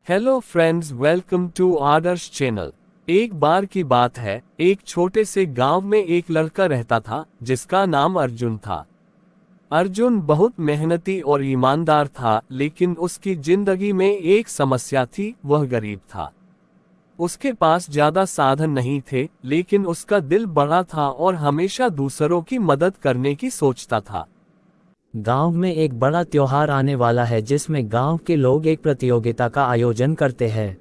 Hello friends, welcome to Adarsh channel. एक बार की बात है, एक छोटे से गांव में एक लड़का रहता था जिसका नाम अर्जुन था। अर्जुन बहुत मेहनती और ईमानदार था, लेकिन उसकी जिंदगी में एक समस्या थी, वह गरीब था। उसके पास ज्यादा साधन नहीं थे, लेकिन उसका दिल बड़ा था और हमेशा दूसरों की मदद करने की सोचता था। गांव में एक बड़ा त्योहार आने वाला है जिसमें गांव के लोग एक प्रतियोगिता का आयोजन करते हैं।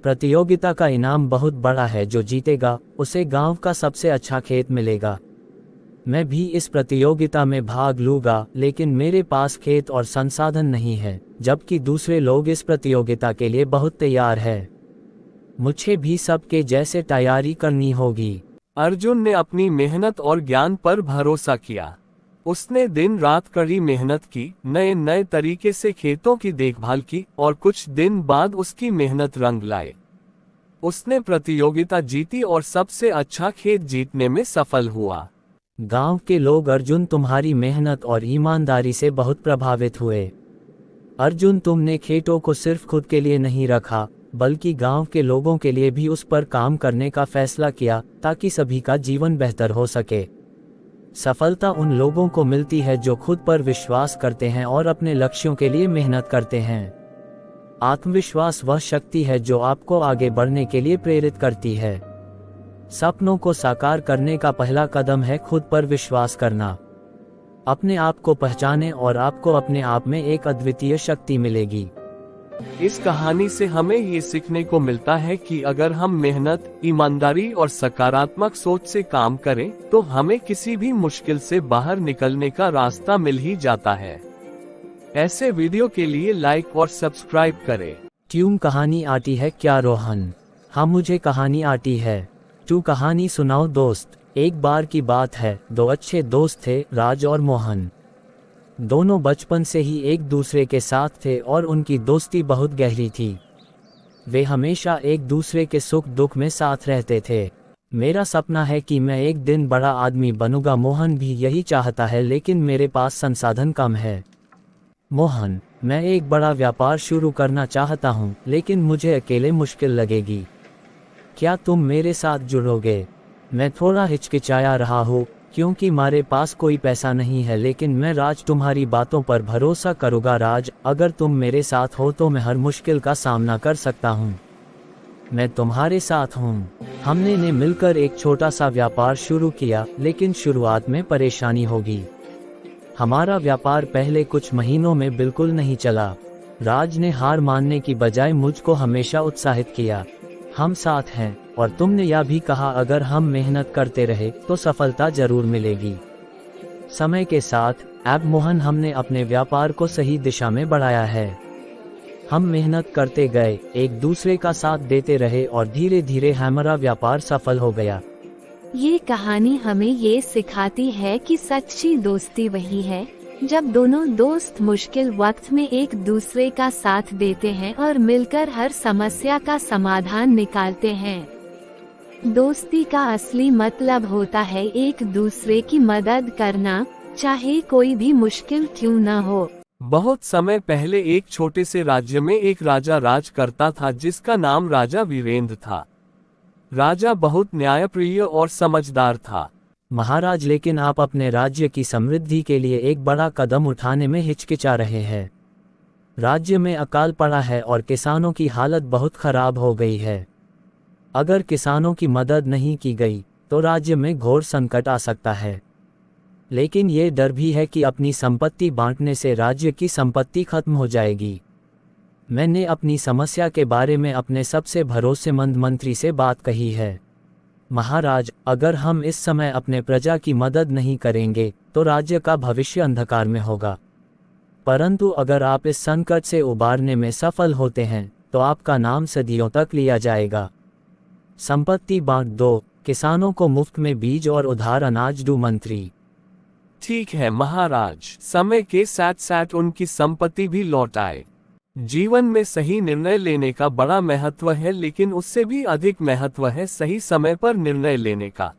प्रतियोगिता का इनाम बहुत बड़ा है, जो जीतेगा उसे गांव का सबसे अच्छा खेत मिलेगा। मैं भी इस प्रतियोगिता में भाग लूंगा, लेकिन मेरे पास खेत और संसाधन नहीं है, जबकि दूसरे लोग इस प्रतियोगिता के लिए बहुत तैयार है। मुझे भी सबके जैसे तैयारी करनी होगी। अर्जुन ने अपनी मेहनत और ज्ञान पर भरोसा किया। उसने दिन रात कड़ी मेहनत की, नए नए तरीके से खेतों की देखभाल की और कुछ दिन बाद उसकी मेहनत रंग लाए। उसने प्रतियोगिता जीती और सबसे अच्छा खेत जीतने में सफल हुआ। गांव के लोग अर्जुन तुम्हारी मेहनत और ईमानदारी से बहुत प्रभावित हुए। अर्जुन, तुमने खेतों को सिर्फ खुद के लिए नहीं रखा, बल्कि गांव के लोगों के लिए भी उस पर काम करने का फैसला किया, ताकि सभी का जीवन बेहतर हो सके। सफलता उन लोगों को मिलती है जो खुद पर विश्वास करते हैं और अपने लक्ष्यों के लिए मेहनत करते हैं। आत्मविश्वास वह शक्ति है जो आपको आगे बढ़ने के लिए प्रेरित करती है। सपनों को साकार करने का पहला कदम है खुद पर विश्वास करना। अपने आप को पहचानें और आपको अपने आप में एक अद्वितीय शक्ति मिलेगी। इस कहानी से हमें ये सीखने को मिलता है कि अगर हम मेहनत, ईमानदारी और सकारात्मक सोच से काम करें, तो हमें किसी भी मुश्किल से बाहर निकलने का रास्ता मिल ही जाता है। ऐसे वीडियो के लिए लाइक और सब्सक्राइब करें। ट्यूम कहानी आती है क्या रोहन? हाँ, मुझे कहानी आती है। तू कहानी सुनाओ दोस्त। एक बार की बात है, दो अच्छे दोस्त थे, राज और मोहन। दोनों बचपन से ही एक दूसरे के साथ थे और उनकी दोस्ती बहुत गहरी थी। वे हमेशा एक दूसरे के सुख दुख में साथ रहते थे। मेरा सपना है कि मैं एक दिन बड़ा आदमी बनूंगा। मोहन भी यही चाहता है, लेकिन मेरे पास संसाधन कम है। मोहन, मैं एक बड़ा व्यापार शुरू करना चाहता हूँ, लेकिन मुझे अकेले मुश्किल लगेगी। क्या तुम मेरे साथ जुड़ोगे? मैं थोड़ा हिचकिचाया रहा हूँ, क्योंकि हमारे पास कोई पैसा नहीं है, लेकिन मैं राज तुम्हारी बातों पर भरोसा करूँगा। राज, अगर तुम मेरे साथ हो तो मैं हर मुश्किल का सामना कर सकता हूँ। मैं तुम्हारे साथ हूँ। हमने ने मिलकर एक छोटा सा व्यापार शुरू किया, लेकिन शुरुआत में परेशानी होगी। हमारा व्यापार पहले कुछ महीनों में बिल्कुल नहीं चला। राज ने हार मानने की बजाय मुझको हमेशा उत्साहित किया। हम साथ हैं, और तुमने यह भी कहा अगर हम मेहनत करते रहे तो सफलता जरूर मिलेगी। समय के साथ अब मोहन हमने अपने व्यापार को सही दिशा में बढ़ाया है। हम मेहनत करते गए, एक दूसरे का साथ देते रहे और धीरे धीरे हमारा व्यापार सफल हो गया। ये कहानी हमें ये सिखाती है कि सच्ची दोस्ती वही है जब दोनों दोस्त मुश्किल वक्त में एक दूसरे का साथ देते हैं और मिलकर हर समस्या का समाधान निकालते हैं। दोस्ती का असली मतलब होता है एक दूसरे की मदद करना, चाहे कोई भी मुश्किल क्यों न हो। बहुत समय पहले एक छोटे से राज्य में एक राजा राज करता था, जिसका नाम राजा वीरेंद्र था। राजा बहुत न्यायप्रिय और समझदार था। महाराज, लेकिन आप अपने राज्य की समृद्धि के लिए एक बड़ा कदम उठाने में हिचकिचा रहे हैं। राज्य में अकाल पड़ा है और किसानों की हालत बहुत खराब हो गई है। अगर किसानों की मदद नहीं की गई तो राज्य में घोर संकट आ सकता है। लेकिन ये डर भी है कि अपनी संपत्ति बांटने से राज्य की संपत्ति खत्म हो जाएगी। मैंने अपनी समस्या के बारे में अपने सबसे भरोसेमंद मंत्री से बात कही है। महाराज, अगर हम इस समय अपने प्रजा की मदद नहीं करेंगे तो राज्य का भविष्य अंधकार में होगा। परंतु अगर आप इस संकट से उबारने में सफल होते हैं तो आपका नाम सदियों तक लिया जाएगा। संपत्ति बांट दो, किसानों को मुफ्त में बीज और उधार अनाज दो। मंत्री, ठीक है महाराज। समय के साथ साथ उनकी संपत्ति भी लौट आए। जीवन में सही निर्णय लेने का बड़ा महत्व है, लेकिन उससे भी अधिक महत्व है सही समय पर निर्णय लेने का।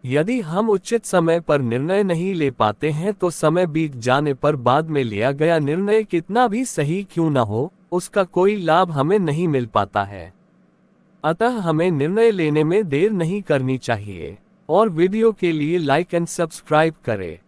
यदि हम उचित समय पर निर्णय नहीं ले पाते हैं तो समय बीत जाने पर बाद में लिया गया निर्णय कितना भी सही क्यों न हो, उसका कोई लाभ हमें नहीं मिल पाता है। अतः हमें निर्णय लेने में देर नहीं करनी चाहिए। और वीडियो के लिए लाइक एंड सब्सक्राइब करें।